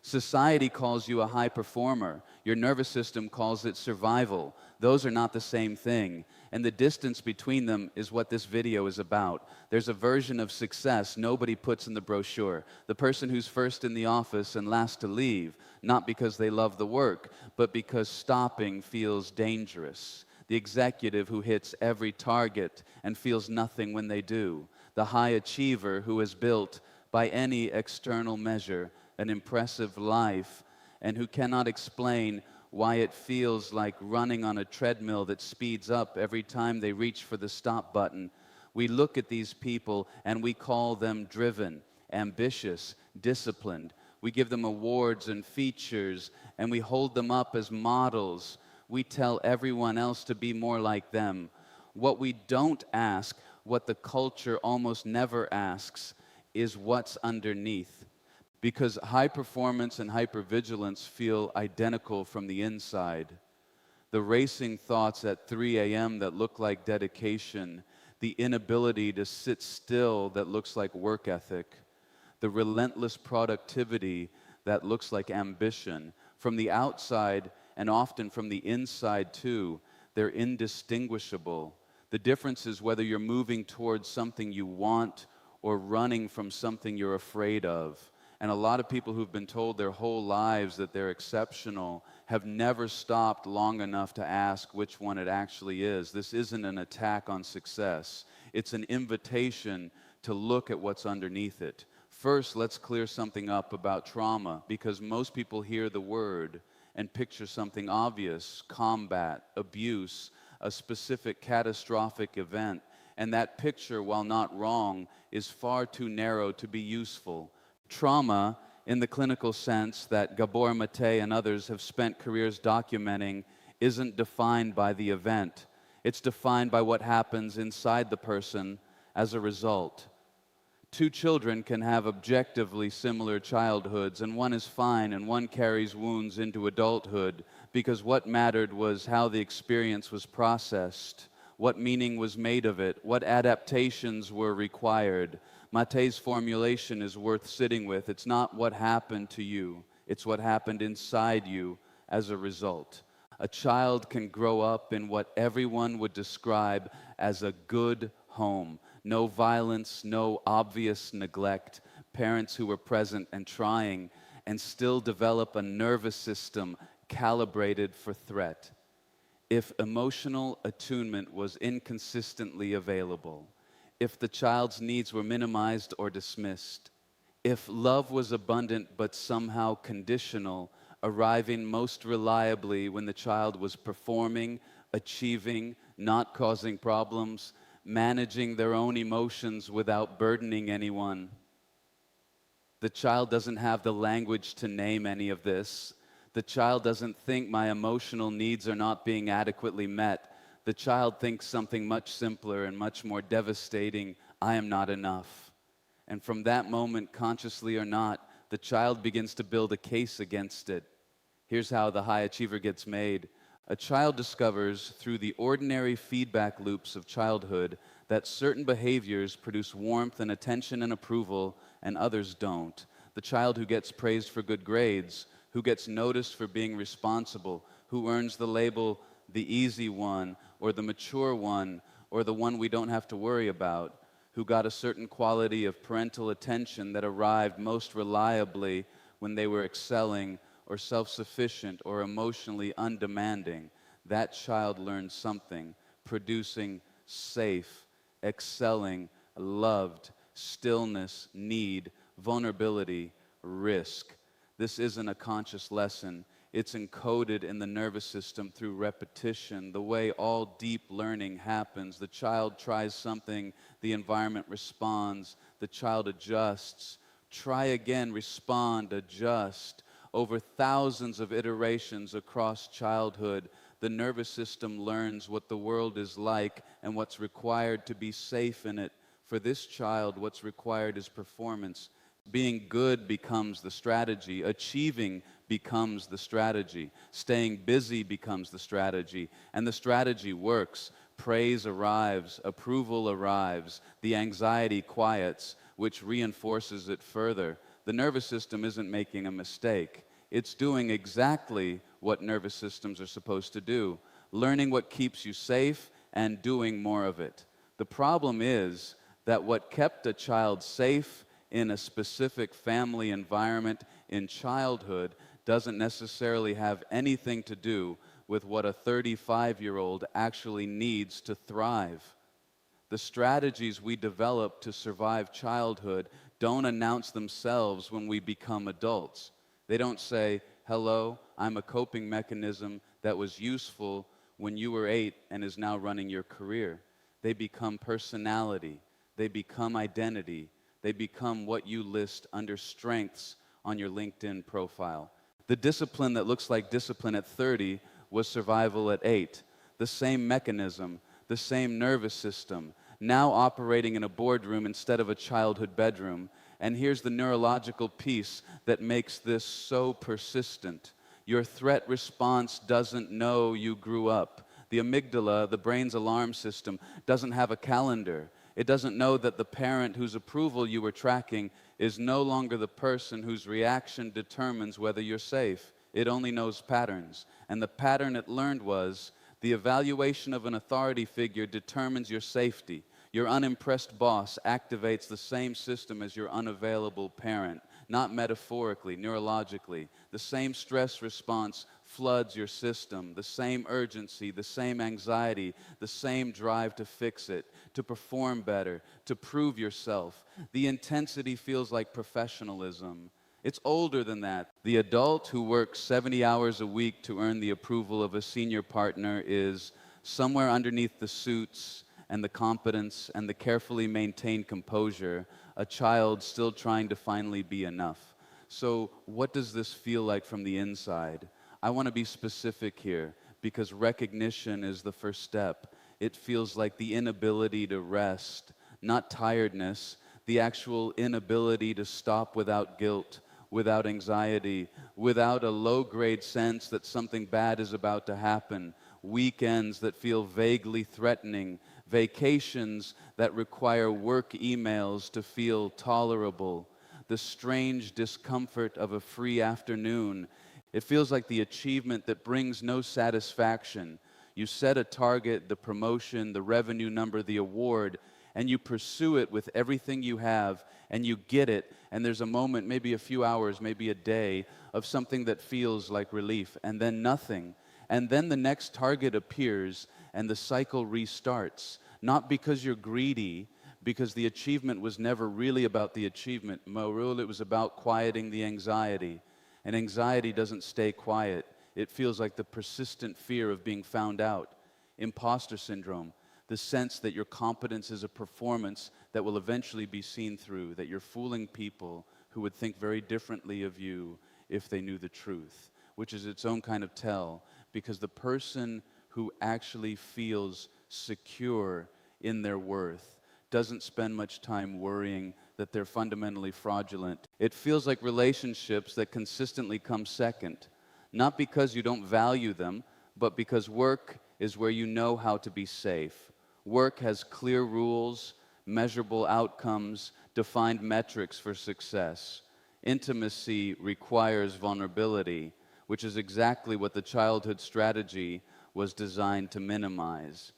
Society calls you a high performer. Your nervous system calls it survival. Those are not the same thing. And the distance between them is what this video is about. There's a version of success nobody puts in the brochure. The person who's first in the office and last to leave, not because they love the work, but because stopping feels dangerous. The executive who hits every target and feels nothing when they do. The high achiever who has built, by any external measure, an impressive life, and who cannot explain why it feels like running on a treadmill that speeds up every time they reach for the stop button. We look at these people and we call them driven, ambitious, disciplined. We give them awards and features, and we hold them up as models. We tell everyone else to be more like them. What we don't ask, what the culture almost never asks, is what's underneath. Because high performance and hypervigilance feel identical from the inside. The racing thoughts at 3 a.m. that look like dedication, the inability to sit still that looks like work ethic, the relentless productivity that looks like ambition. From the outside, and often from the inside too, they're indistinguishable. The difference is whether you're moving towards something you want or running from something you're afraid of. And a lot of people who've been told their whole lives that they're exceptional have never stopped long enough to ask which one it actually is. This isn't an attack on success. It's an invitation to look at what's underneath it. First, let's clear something up about trauma, because most people hear the word and picture something obvious: combat, abuse, a specific catastrophic event. And that picture, while not wrong, is far too narrow to be useful. Trauma, in the clinical sense that Gabor Maté and others have spent careers documenting, isn't defined by the event. It's defined by what happens inside the person as a result. Two children can have objectively similar childhoods, and one is fine and one carries wounds into adulthood, because what mattered was how the experience was processed, what meaning was made of it, what adaptations were required. Maté's formulation is worth sitting with. It's not what happened to you, it's what happened inside you as a result. A child can grow up in what everyone would describe as a good home. No violence, no obvious neglect, parents who were present and trying, and still develop a nervous system calibrated for threat. If emotional attunement was inconsistently available, if the child's needs were minimized or dismissed, if love was abundant but somehow conditional, arriving most reliably when the child was performing, achieving, not causing problems, managing their own emotions without burdening anyone. The child doesn't have the language to name any of this. The child doesn't think my emotional needs are not being adequately met. The child thinks something much simpler and much more devastating: I am not enough. And from that moment, consciously or not, the child begins to build a case against it. Here's how the high achiever gets made. A child discovers through the ordinary feedback loops of childhood that certain behaviors produce warmth and attention and approval, and others don't. The child who gets praised for good grades, who gets noticed for being responsible, who earns the label the easy one, or the mature one, or the one we don't have to worry about, who got a certain quality of parental attention that arrived most reliably when they were excelling or self-sufficient or emotionally undemanding. That child learns something, producing safe, excelling, loved, stillness, need, vulnerability, risk. This isn't a conscious lesson. It's encoded in the nervous system through repetition, the way all deep learning happens. The child tries something, the environment responds, the child adjusts. Try again, respond, adjust. Over thousands of iterations across childhood, the nervous system learns what the world is like and what's required to be safe in it. For this child, what's required is performance. Being good becomes the strategy. Achieving becomes the strategy. Staying busy becomes the strategy. And the strategy works. Praise arrives. Approval arrives. The anxiety quiets, which reinforces it further. the nervous system isn't making a mistake. It's doing exactly what nervous systems are supposed to do, learning what keeps you safe and doing more of it. The problem is that what kept a child safe in a specific family environment in childhood doesn't necessarily have anything to do with what a 35-year-old actually needs to thrive. The strategies we develop to survive childhood don't announce themselves when we become adults. They don't say, hello, I'm a coping mechanism that was useful when you were 8 and is now running your career. They become personality. They become identity. They become what you list under strengths on your LinkedIn profile. The discipline that looks like discipline at 30 was survival at 8. The same mechanism, the same nervous system, now operating in a boardroom instead of a childhood bedroom. And here's the neurological piece that makes this so persistent. Your threat response doesn't know you grew up. The amygdala, the brain's alarm system, doesn't have a calendar. It doesn't know that the parent whose approval you were tracking is no longer the person whose reaction determines whether you're safe. It only knows patterns. And the pattern it learned was the evaluation of an authority figure determines your safety. Your unimpressed boss activates the same system as your unavailable parent, not metaphorically, neurologically. The same stress response floods your system, the same urgency, the same anxiety, the same drive to fix it, to perform better, to prove yourself. The intensity feels like professionalism. It's older than that. The adult who works 70 hours a week to earn the approval of a senior partner is somewhere underneath the suits and the competence and the carefully maintained composure, a child still trying to finally be enough. So what does this feel like from the inside? I want to be specific here because recognition is the first step. It feels like the inability to rest, not tiredness, the actual inability to stop without guilt, without anxiety, without a low-grade sense that something bad is about to happen, weekends that feel vaguely threatening, vacations that require work emails to feel tolerable, the strange discomfort of a free afternoon. It feels like the achievement that brings no satisfaction. You set a target, the promotion, the revenue number, the award, and you pursue it with everything you have, and you get it, and there's a moment, maybe a few hours, maybe a day, of something that feels like relief, and then nothing. And then the next target appears, and the cycle restarts. Not because you're greedy, because the achievement was never really about the achievement. Marul, it was about quieting the anxiety. And anxiety doesn't stay quiet. It feels like the persistent fear of being found out. Imposter syndrome, the sense that your competence is a performance that will eventually be seen through, that you're fooling people who would think very differently of you if they knew the truth, which is its own kind of tell, because the person who actually feels secure in their worth doesn't spend much time worrying that they're fundamentally fraudulent. It feels like relationships that consistently come second, not because you don't value them, but because work is where you know how to be safe. Work has clear rules, measurable outcomes, defined metrics for success. Intimacy requires vulnerability, which is exactly what the childhood strategy was designed to minimize.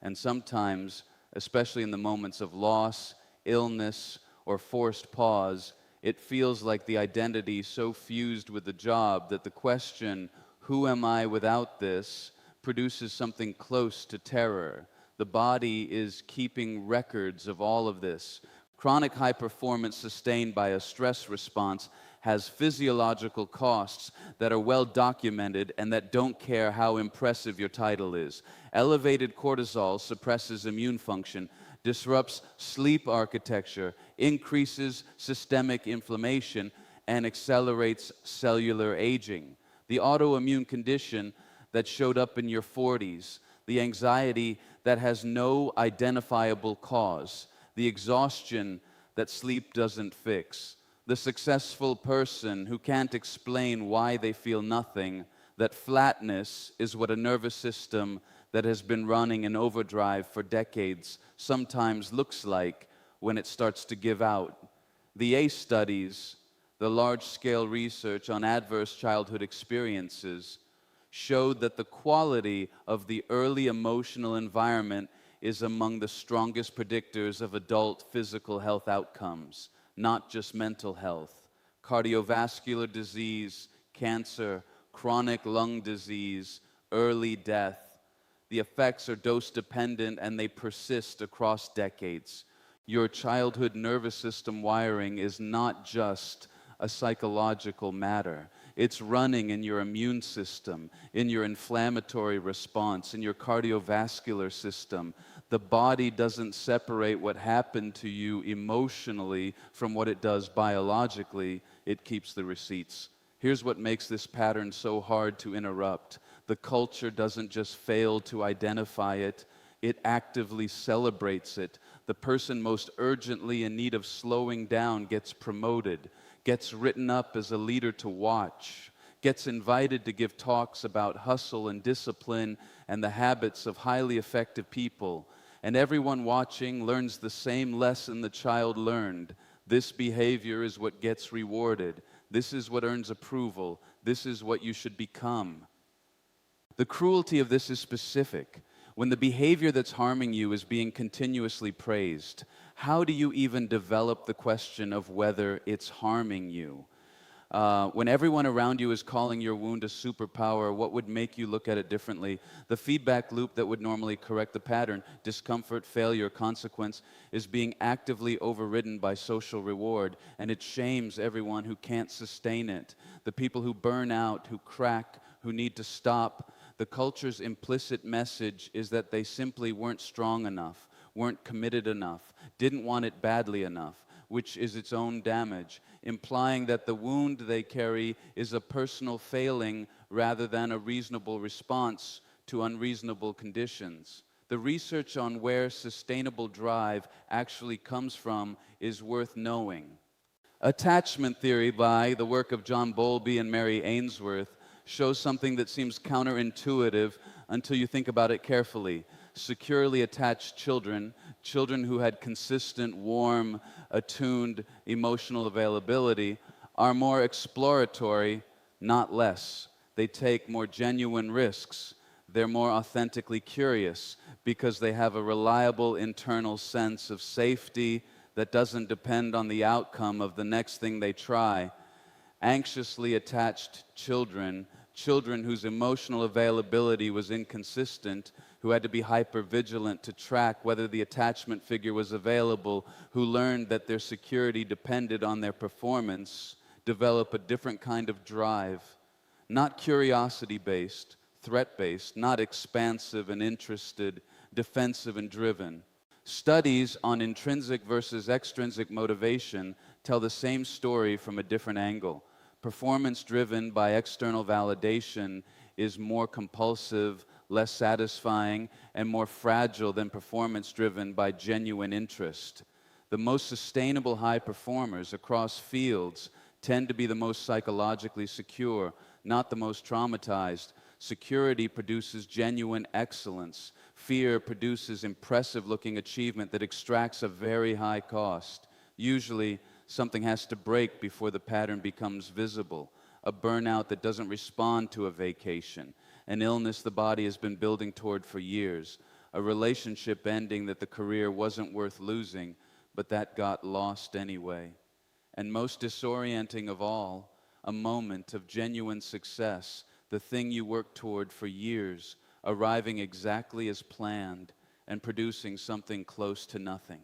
And sometimes, especially in the moments of loss, illness, or forced pause, it feels like the identity so fused with the job that the question, who am I without this, produces something close to terror. The body is keeping records of all of this. Chronic high performance sustained by a stress response has physiological costs that are well documented and that don't care how impressive your title is. Elevated cortisol suppresses immune function, disrupts sleep architecture, increases systemic inflammation, and accelerates cellular aging. The autoimmune condition that showed up in your 40s, the anxiety that has no identifiable cause, the exhaustion that sleep doesn't fix, the successful person who can't explain why they feel nothing, that flatness is what a nervous system that has been running in overdrive for decades sometimes looks like when it starts to give out. The ACE studies, The large-scale research on adverse childhood experiences showed that the quality of the early emotional environment is among the strongest predictors of adult physical health outcomes, not just mental health. Cardiovascular disease, cancer, chronic lung disease, early death. The effects are dose-dependent and they persist across decades. Your childhood nervous system wiring is not just a psychological matter. It's running in your immune system, in your inflammatory response, in your cardiovascular system. The body doesn't separate what happened to you emotionally from what it does biologically. It keeps the receipts. Here's what makes this pattern so hard to interrupt. The culture doesn't just fail to identify it, it actively celebrates it. The person most urgently in need of slowing down gets promoted, gets written up as a leader to watch, gets invited to give talks about hustle and discipline and the habits of highly effective people. And everyone watching learns the same lesson the child learned. This behavior is what gets rewarded. This is what earns approval. This is what you should become. The cruelty of this is specific. When the behavior that's harming you is being continuously praised, how do you even develop the question of whether it's harming you? When everyone around you is calling your wound a superpower, what would make you look at it differently? The feedback loop that would normally correct the pattern, discomfort, failure, consequence, is being actively overridden by social reward, and it shames everyone who can't sustain it. The people who burn out, who crack, who need to stop. The culture's implicit message is that they simply weren't strong enough, weren't committed enough, didn't want it badly enough, which is its own damage, implying that the wound they carry is a personal failing rather than a reasonable response to unreasonable conditions. The research on where sustainable drive actually comes from is worth knowing. Attachment theory, by the work of John Bowlby and Mary Ainsworth, shows something that seems counterintuitive until you think about it carefully. Securely attached children, children who had consistent, warm, attuned emotional availability, are more exploratory, not less. They take more genuine risks. They're more authentically curious because they have a reliable internal sense of safety that doesn't depend on the outcome of the next thing they try. Anxiously attached children, children whose emotional availability was inconsistent, who had to be hypervigilant to track whether the attachment figure was available, who learned that their security depended on their performance, develop a different kind of drive, not curiosity-based, threat-based, not expansive and interested, defensive and driven. Studies on intrinsic versus extrinsic motivation tell the same story from a different angle. Performance driven by external validation is more compulsive, less satisfying, and more fragile than performance driven by genuine interest. The most sustainable high performers across fields tend to be the most psychologically secure, not the most traumatized. Security produces genuine excellence. Fear produces impressive-looking achievement that extracts a very high cost. Usually, something has to break before the pattern becomes visible. A burnout that doesn't respond to a vacation. An illness the body has been building toward for years. A relationship ending that the career wasn't worth losing, but that got lost anyway. And most disorienting of all, a moment of genuine success, the thing you worked toward for years, arriving exactly as planned and producing something close to nothing.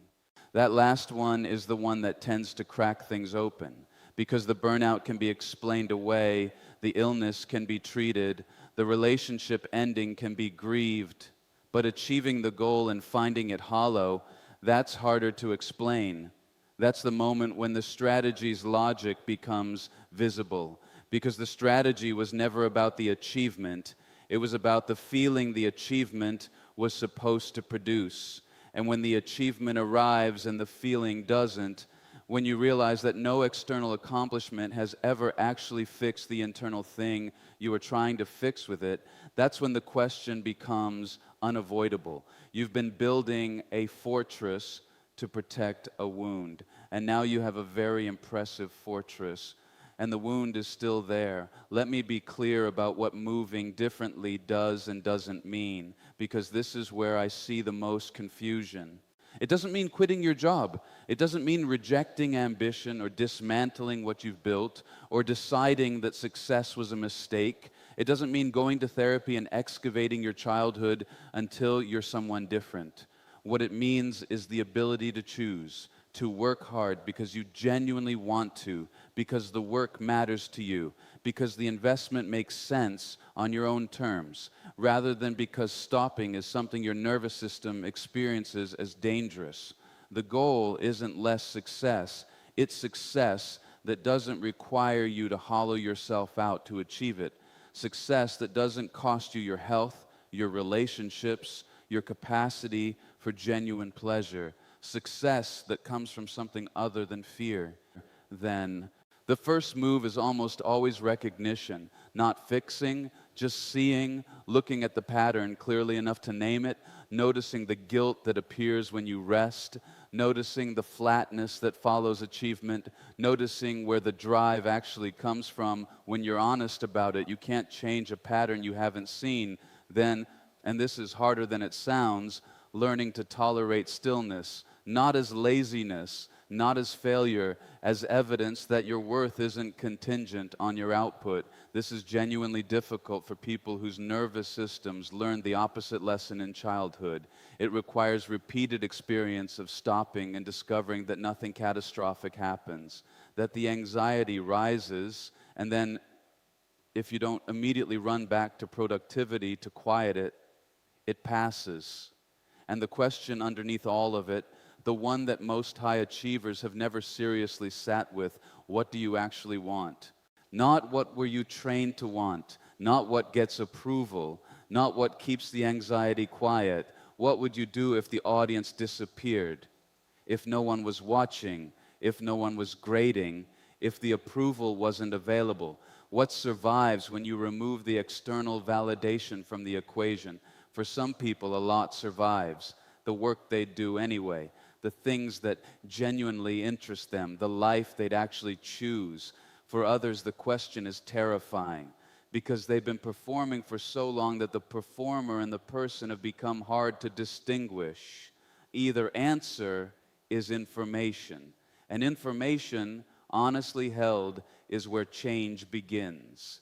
That last one is the one that tends to crack things open because the burnout can be explained away, the illness can be treated, the relationship ending can be grieved, but achieving the goal and finding it hollow, that's harder to explain. That's the moment when the strategy's logic becomes visible, because the strategy was never about the achievement, it was about the feeling the achievement was supposed to produce. And when the achievement arrives and the feeling doesn't, when you realize that no external accomplishment has ever actually fixed the internal thing you were trying to fix with it, that's when the question becomes unavoidable. You've been building a fortress to protect a wound, and now you have a very impressive fortress, and the wound is still there. Let me be clear about what moving differently does and doesn't mean, because this is where I see the most confusion. It doesn't mean quitting your job. It doesn't mean rejecting ambition or dismantling what you've built or deciding that success was a mistake. It doesn't mean going to therapy and excavating your childhood until you're someone different. What it means is the ability to choose, to work hard because you genuinely want to, because the work matters to you, because the investment makes sense on your own terms, rather than because stopping is something your nervous system experiences as dangerous. The goal isn't less success, it's success that doesn't require you to hollow yourself out to achieve it. Success that doesn't cost you your health, your relationships, your capacity for genuine pleasure. Success that comes from something other than fear. Then the first move is almost always recognition, not fixing, just seeing, looking at the pattern clearly enough to name it, noticing the guilt that appears when you rest, noticing the flatness that follows achievement, noticing where the drive actually comes from when you're honest about it. You can't change a pattern you haven't seen. Then, and this is harder than it sounds, learning to tolerate stillness, not as laziness, not as failure, as evidence that your worth isn't contingent on your output. This is genuinely difficult for people whose nervous systems learned the opposite lesson in childhood. It requires repeated experience of stopping and discovering that nothing catastrophic happens, that the anxiety rises, and then if you don't immediately run back to productivity to quiet it, it passes. And the question underneath all of it, the one that most high achievers have never seriously sat with, what do you actually want? Not what were you trained to want, not what gets approval, not what keeps the anxiety quiet. What would you do if the audience disappeared? If no one was watching, if no one was grading, if the approval wasn't available? What survives when you remove the external validation from the equation? For some people, a lot survives. The work they'd do anyway, the things that genuinely interest them, the life they'd actually choose. For others, the question is terrifying because they've been performing for so long that the performer and the person have become hard to distinguish. Either answer is information, and information, honestly held, is where change begins.